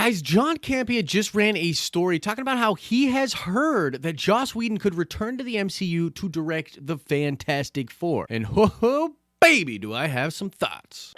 Guys, John Campea just ran a story talking about how he has heard that Joss Whedon could return to the MCU to direct the Fantastic Four. And ho baby, do I have some thoughts.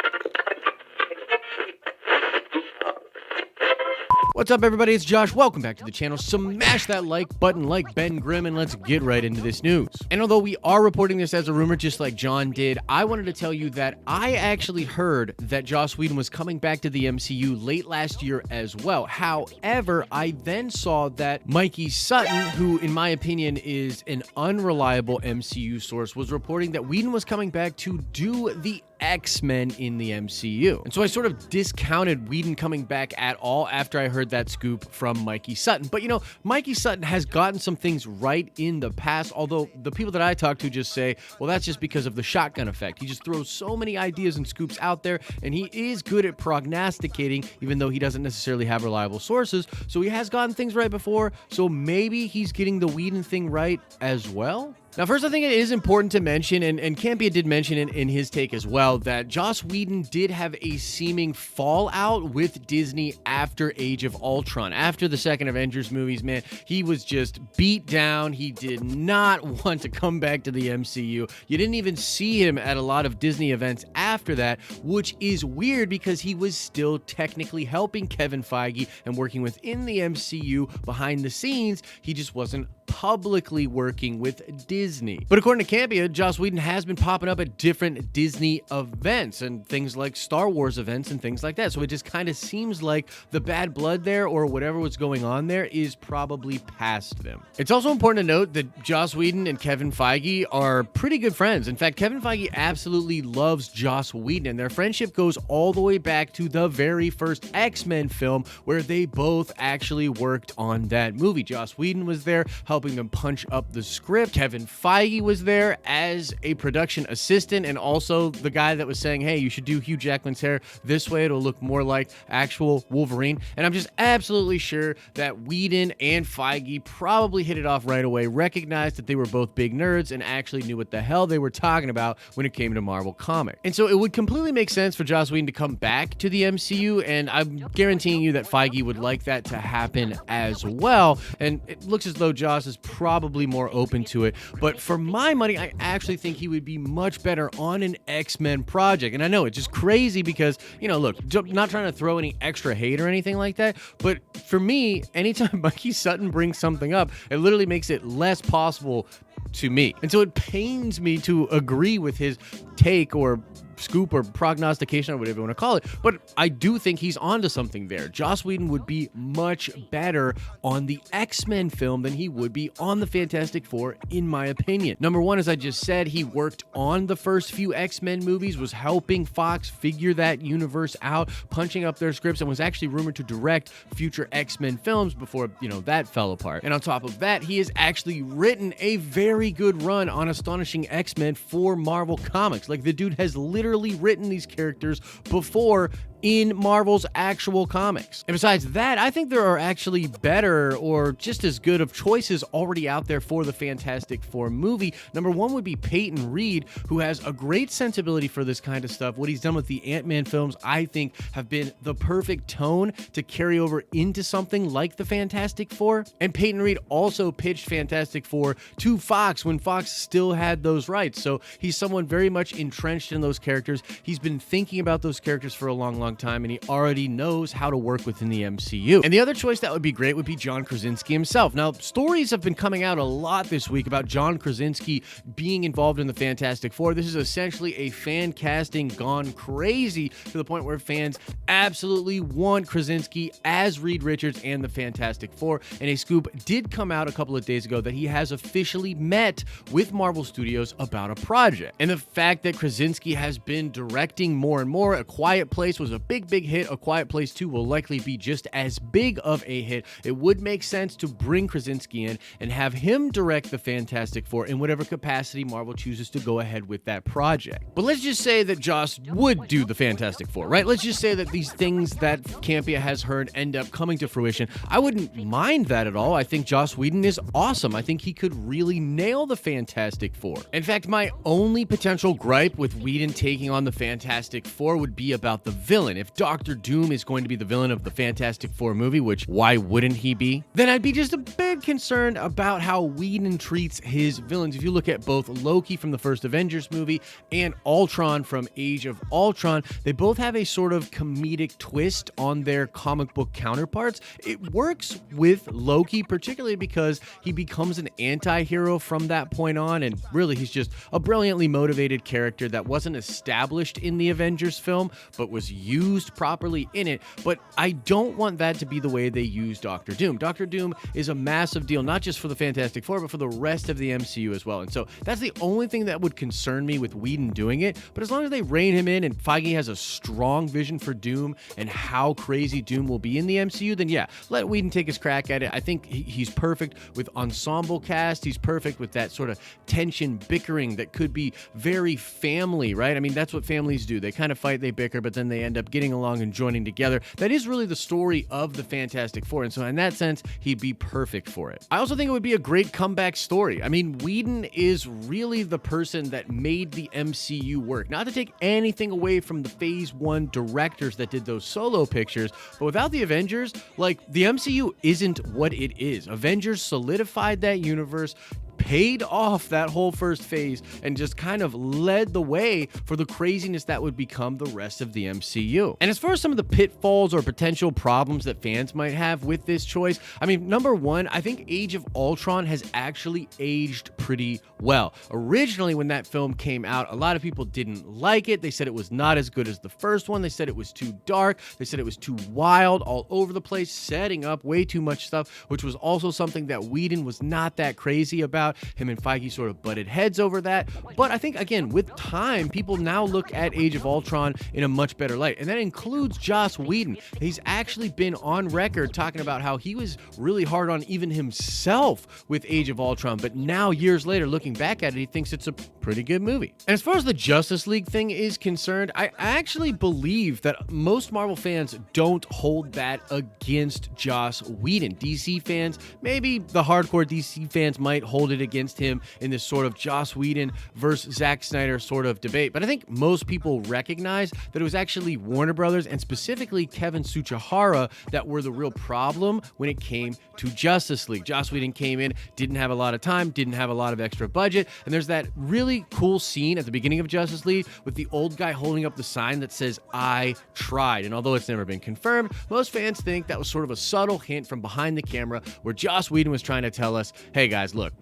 What's up, everybody? It's Josh. Welcome back to the channel. Smash that like button like Ben Grimm, and let's get right into this news. And although we are reporting this as a rumor just like John did, I wanted to tell you that I actually heard that Joss Whedon was coming back to the MCU late last year as well. However, I then saw that Mikey Sutton, who in my opinion is an unreliable MCU source, was reporting that Whedon was coming back to do the Xmen in the MCU. And so I sort of discounted Whedon coming back at all after I heard that scoop from Mikey Sutton. But you know, Mikey Sutton has gotten some things right in the past, although the people that I talk to just say, well, that's just because of the shotgun effect. He just throws so many ideas and scoops out there, and he is good at prognosticating, even though he doesn't necessarily have reliable sources. So he has gotten things right before, so maybe he's getting the Whedon thing right as well. Now, first, I think it is important to mention, and Campea did mention in his take as well, that Joss Whedon did have a seeming fallout with Disney after Age of Ultron. After the second Avengers movies, man, he was just beat down. He did not want to come back to the MCU. You didn't even see him at a lot of Disney events after that, which is weird because he was still technically helping Kevin Feige and working within the MCU behind the scenes. He just wasn't publicly working with Disney. But according to Campea, Joss Whedon has been popping up at different Disney events and things like Star Wars events and things like that. So it just kind of seems like the bad blood there, or whatever was going on there, is probably past them. It's also important to note that Joss Whedon and Kevin Feige are pretty good friends. In fact, Kevin Feige absolutely loves Joss Whedon, and their friendship goes all the way back to the very first X-Men film, where they both actually worked on that movie. Joss Whedon was there helping them punch up the script. Kevin Feige was there as a production assistant, and also the guy that was saying, hey, you should do Hugh Jackman's hair this way, it'll look more like actual Wolverine. And I'm just absolutely sure that Whedon and Feige probably hit it off right away, recognized that they were both big nerds, and actually knew what the hell they were talking about when it came to Marvel Comics. And so it would completely make sense for Joss Whedon to come back to the MCU, and I'm guaranteeing you that Feige would like that to happen as well. And it looks as though Joss is probably more open to it. But for my money, I actually think he would be much better on an X-Men project. And I know it's just crazy because, you know, look, not trying to throw any extra hate or anything like that, but for me, anytime Mikey Sutton brings something up, it literally makes it less possible to me. And so it pains me to agree with his take or scoop or prognostication or whatever you want to call it, but I do think he's onto something there. Joss Whedon would be much better on the X-Men film than he would be on the Fantastic Four, in my opinion. Number one, as I just said, he worked on the first few X-Men movies, was helping Fox figure that universe out, punching up their scripts, and was actually rumored to direct future X-Men films before, you know, that fell apart. And on top of that, he has actually written a very good run on Astonishing X-Men for Marvel Comics. Like, the dude has literally written these characters before in Marvel's actual comics. And besides that, I think there are actually better or just as good of choices already out there for the Fantastic Four movie. Number one would be Peyton Reed, who has a great sensibility for this kind of stuff. What he's done with the Ant-Man films, I think, have been the perfect tone to carry over into something like the Fantastic Four. And Peyton Reed also pitched Fantastic Four to Fox when Fox still had those rights. So he's someone very much entrenched in those characters. He's been thinking about those characters for a long time, and he already knows how to work within the MCU. And the other choice that would be great would be John Krasinski himself. Now, stories have been coming out a lot this week about John Krasinski being involved in the Fantastic Four. This is essentially a fan casting gone crazy to the point where fans absolutely want Krasinski as Reed Richards and the Fantastic Four. And a scoop did come out a couple of days ago that he has officially met with Marvel Studios about a project. And the fact that Krasinski has been directing more and more, A Quiet Place was a big hit. A Quiet Place 2 will likely be just as big of a hit. It would make sense to bring Krasinski in and have him direct the Fantastic Four in whatever capacity Marvel chooses to go ahead with that project. But let's just say that Joss would do the Fantastic Four, right? Let's just say that these things that Campea has heard end up coming to fruition. I wouldn't mind that at all. I think Joss Whedon is awesome. I think he could really nail the Fantastic Four. In fact, my only potential gripe with Whedon taking on the Fantastic Four would be about the villain. villain. If Doctor Doom is going to be the villain of the Fantastic Four movie, which why wouldn't he be? Then I'd be just a bit concerned about how Whedon treats his villains. If you look at both Loki from the first Avengers movie and Ultron from Age of Ultron, they both have a sort of comedic twist on their comic book counterparts. It works with Loki, particularly because he becomes an anti-hero from that point on, and really he's just a brilliantly motivated character that wasn't established in the Avengers film, but was used properly in it. But I don't want that to be the way they use Doctor Doom. Doctor Doom is a massive deal, not just for the Fantastic Four, but for the rest of the MCU as well. And so that's the only thing that would concern me with Whedon doing it. But as long as they rein him in and Feige has a strong vision for Doom and how crazy Doom will be in the MCU, then yeah, let Whedon take his crack at it. I think he's perfect with ensemble cast. He's perfect with that sort of tension, bickering that could be very family, right? I mean, that's what families do. They kind of fight, they bicker, but then they end up getting along and joining together. That is really the story of the Fantastic Four. And so in that sense, he'd be perfect for it. I also think it would be a great comeback story. I mean, Whedon is really the person that made the MCU work. Not to take anything away from the Phase 1 directors that did those solo pictures, but without the Avengers, like, the MCU isn't what it is. Avengers solidified that universe, paid off that whole first phase, and just kind of led the way for the craziness that would become the rest of the MCU. And as far as some of the pitfalls or potential problems that fans might have with this choice, I mean, number one, I think Age of Ultron has actually aged pretty well. Originally, when that film came out, a lot of people didn't like it. They said it was not as good as the first one. They said it was too dark. They said it was too wild, all over the place, setting up way too much stuff, which was also something that Whedon was not that crazy about. Him and Feige sort of butted heads over that. But I think, again, with time, people now look at Age of Ultron in a much better light. And that includes Joss Whedon. He's actually been on record talking about how he was really hard on even himself with Age of Ultron. But now, years later, looking back at it, he thinks it's a pretty good movie. And as far as the Justice League thing is concerned, I actually believe that most Marvel fans don't hold that against Joss Whedon. DC fans, maybe the hardcore DC fans might hold it against him in this sort of Joss Whedon versus Zack Snyder sort of debate. But I think most people recognize that it was actually Warner Brothers and specifically Kevin Tsuchihara that were the real problem when it came to Justice League. Joss Whedon came in, didn't have a lot of time, didn't have a lot of extra budget, and there's that really cool scene at the beginning of Justice League with the old guy holding up the sign that says, "I tried." And although it's never been confirmed, most fans think that was sort of a subtle hint from behind the camera where Joss Whedon was trying to tell us, hey guys, look,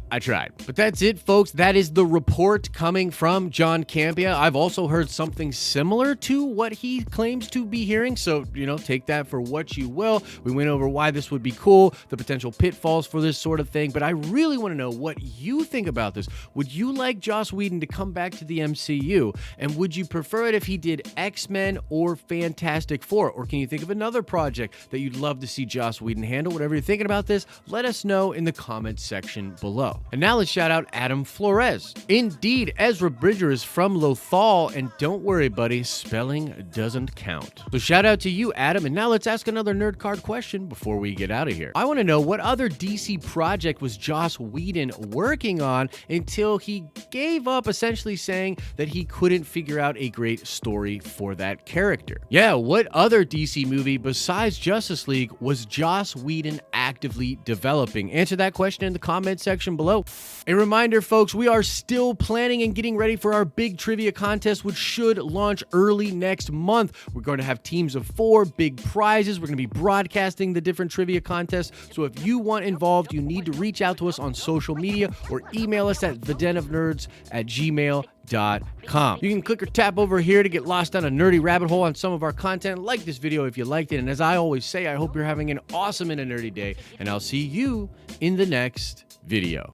I tried. But that's it, folks. That is the report coming from John Campea. I've also heard something similar to what he claims to be hearing. So, take that for what you will. We went over why this would be cool, the potential pitfalls for this sort of thing. But I really want to know what you think about this. Would you like Joss Whedon to come back to the MCU? And would you prefer it if he did X-Men or Fantastic Four? Or can you think of another project that you'd love to see Joss Whedon handle? Whatever you're thinking about this, let us know in the comments section below. And now let's shout out Adam Flores. Indeed, Ezra Bridger is from Lothal, and don't worry, buddy, spelling doesn't count. So shout out to you, Adam, and now let's ask another nerd card question before we get out of here. I want to know, what other DC project was Joss Whedon working on until he gave up, essentially saying that he couldn't figure out a great story for that character? Yeah, what other DC movie besides Justice League was Joss Whedon actively developing? Answer that question in the comments section below. A reminder, folks, we are still planning and getting ready for our big trivia contest, which should launch early next month. We're going to have teams of 4, big prizes. We're going to be broadcasting the different trivia contests. So if you want involved, you need to reach out to us on social media or email us at thedenofnerds@gmail.com. You can click or tap over here to get lost down a nerdy rabbit hole on some of our content. Like this video if you liked it. And as I always say, I hope you're having an awesome and a nerdy day. And I'll see you in the next video.